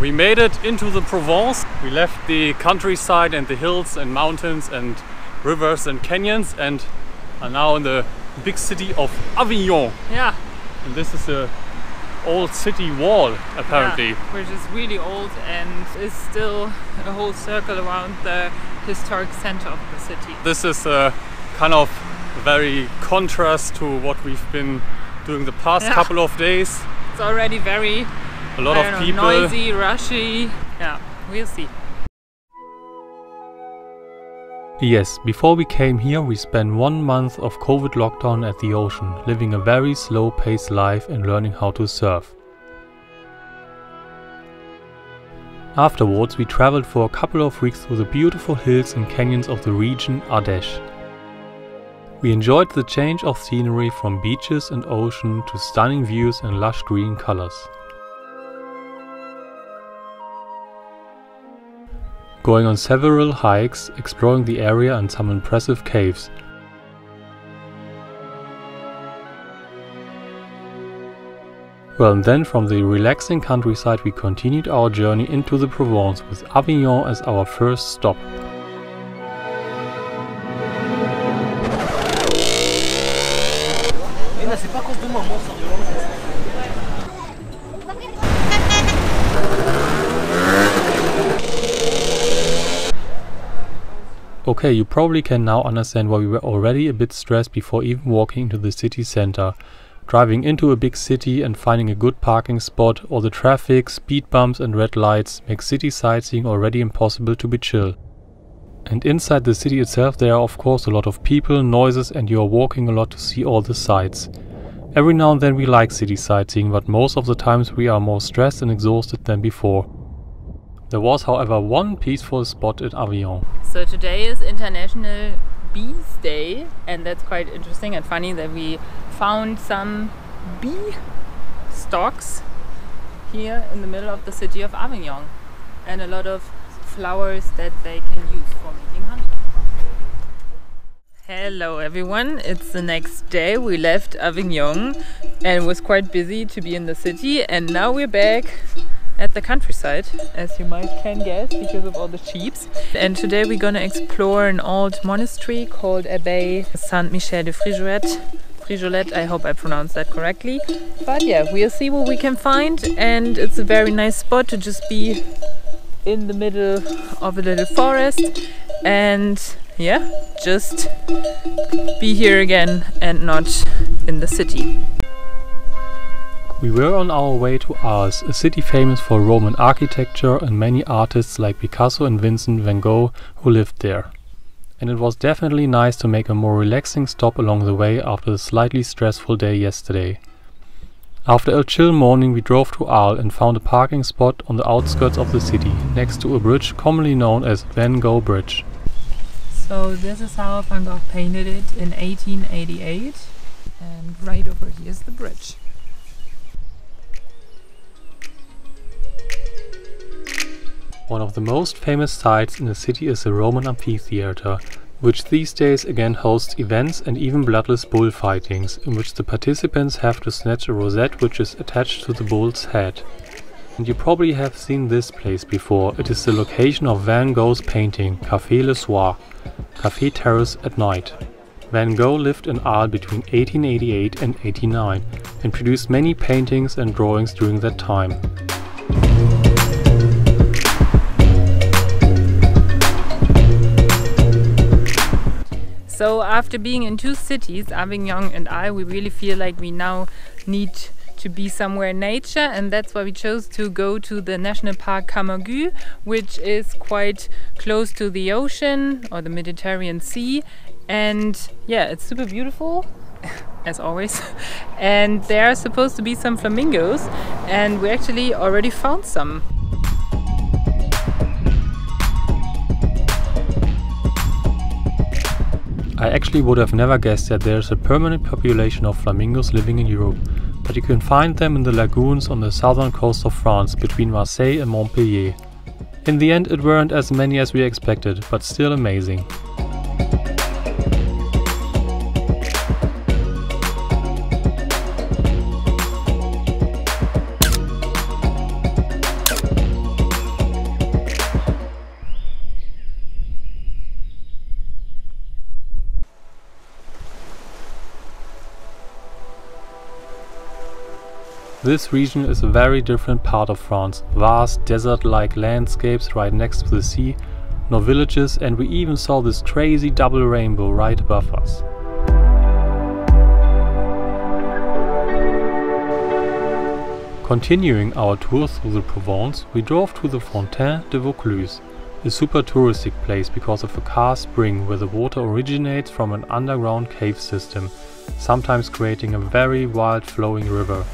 We made it into the Provence. We left the countryside and the hills and mountains and rivers and canyons and are now in the big city of Avignon. Yeah. And this is the old city wall, apparently. Yeah, which is really old and is still a whole circle around the historic center of the city. This is a kind of very contrast to what we've been doing the past couple of days. It's already very a lot of people, noisy, rushy. Yeah, we'll see. Yes, before we came here we spent 1 month of COVID lockdown at the ocean, living a very slow-paced life and learning how to surf. Afterwards we traveled for a couple of weeks through the beautiful hills and canyons of the region Arles. We enjoyed the change of scenery from beaches and ocean to stunning views and lush green colors. Going on several hikes, exploring the area and some impressive caves. Well, and then from the relaxing countryside we continued our journey into the Provence with Avignon as our first stop. Okay, you probably can now understand why we were already a bit stressed before even walking into the city center. Driving into a big city and finding a good parking spot, or the traffic, speed bumps and red lights make city sightseeing already impossible to be chill. And inside the city itself there are of course a lot of people, noises, and you are walking a lot to see all the sights. Every now and then we like city sightseeing, but most of the times we are more stressed and exhausted than before. There was, however, one peaceful spot in Avignon. So today is International Bees Day, and that's quite interesting and funny that we found some bee stalks here in the middle of the city of Avignon, and a lot of flowers that they can use for making honey. Hello everyone, it's the next day. We left Avignon and it was quite busy to be in the city, and now we're back at the countryside, as you might can guess, because of all the sheep. And today we're gonna explore an old monastery called Abbaye Saint-Michel de Frijolet. I hope I pronounced that correctly. But yeah, we'll see what we can find, and it's a very nice spot to just be in the middle of a little forest and yeah, just be here again and not in the city. We were on our way to Arles, a city famous for Roman architecture and many artists like Picasso and Vincent van Gogh who lived there. And it was definitely nice to make a more relaxing stop along the way after the slightly stressful day yesterday. After a chill morning we drove to Arles and found a parking spot on the outskirts of the city, next to a bridge commonly known as Van Gogh Bridge. So this is how Van Gogh painted it in 1888, and right over here is the bridge. One of the most famous sites in the city is the Roman amphitheater, which these days again hosts events and even bloodless bullfightings, in which the participants have to snatch a rosette which is attached to the bull's head. And you probably have seen this place before. It is the location of Van Gogh's painting Café le Soir, Café Terrace at Night. Van Gogh lived in Arles between 1888 and 1889 and produced many paintings and drawings during that time. So after being in two cities, Avignon and Arles, we really feel like we now need to be somewhere in nature, and that's why we chose to go to the National Park Camargue, which is quite close to the ocean or the Mediterranean Sea. And yeah, it's super beautiful as always, and there are supposed to be some flamingos, and we actually already found some. I actually would have never guessed that there is a permanent population of flamingos living in Europe, but you can find them in the lagoons on the southern coast of France between Marseille and Montpellier. In the end it weren't as many as we expected, but still amazing. This region is a very different part of France, vast desert-like landscapes right next to the sea, no villages, and we even saw this crazy double rainbow right above us. Continuing our tour through the Provence, we drove to the Fontaine de Vaucluse, a super touristic place because of a karst spring where the water originates from an underground cave system, sometimes creating a very wild flowing river.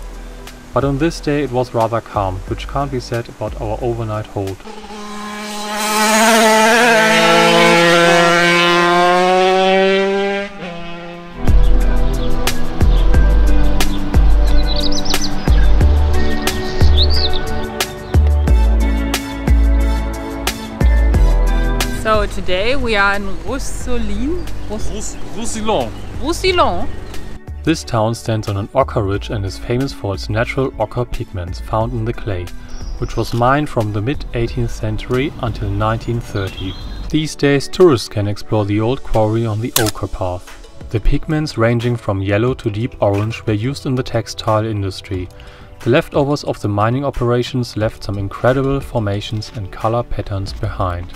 But on this day it was rather calm, which can't be said about our overnight hold. So today we are in Roussillon. Roussillon. This town stands on an ochre ridge and is famous for its natural ochre pigments found in the clay, which was mined from the mid-18th century until 1930. These days tourists can explore the old quarry on the Ochre Path. The pigments ranging from yellow to deep orange were used in the textile industry. The leftovers of the mining operations left some incredible formations and color patterns behind.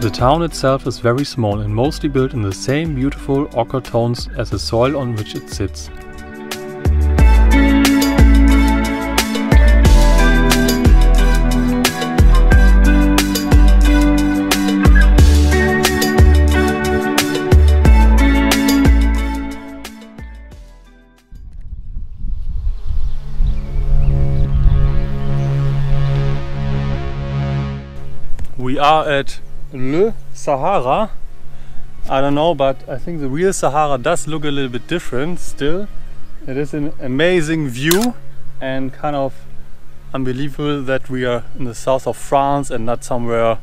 The town itself is very small and mostly built in the same beautiful ochre tones as the soil on which it sits. We are at Le Sahara. I don't know, but I think the real Sahara does look a little bit different still. It is an amazing view and kind of unbelievable that we are in the south of France and not somewhere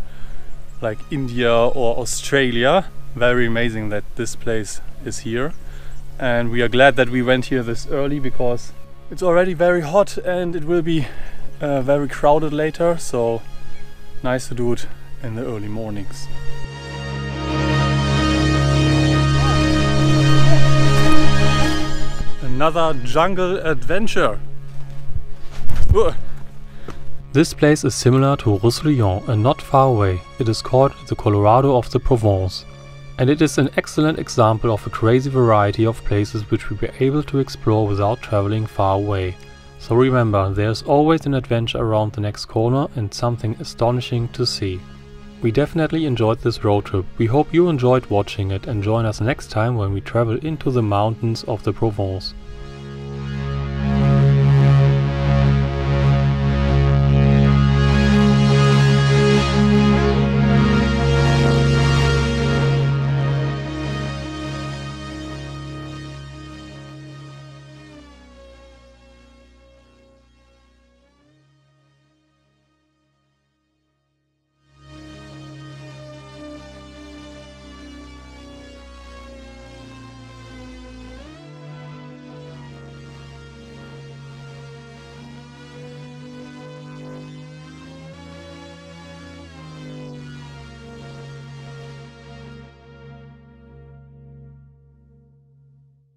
like India or Australia. Very amazing that this place is here, and we are glad that we went here this early because it's already very hot and it will be very crowded later, so nice to do it in the early mornings. Another jungle adventure. This place is similar to Roussillon and not far away. It is called the Colorado of the Provence. And it is an excellent example of a crazy variety of places which we were able to explore without traveling far away. So remember, there's always an adventure around the next corner and something astonishing to see. We definitely enjoyed this road trip. We hope you enjoyed watching it and join us next time when we travel into the mountains of the Provence.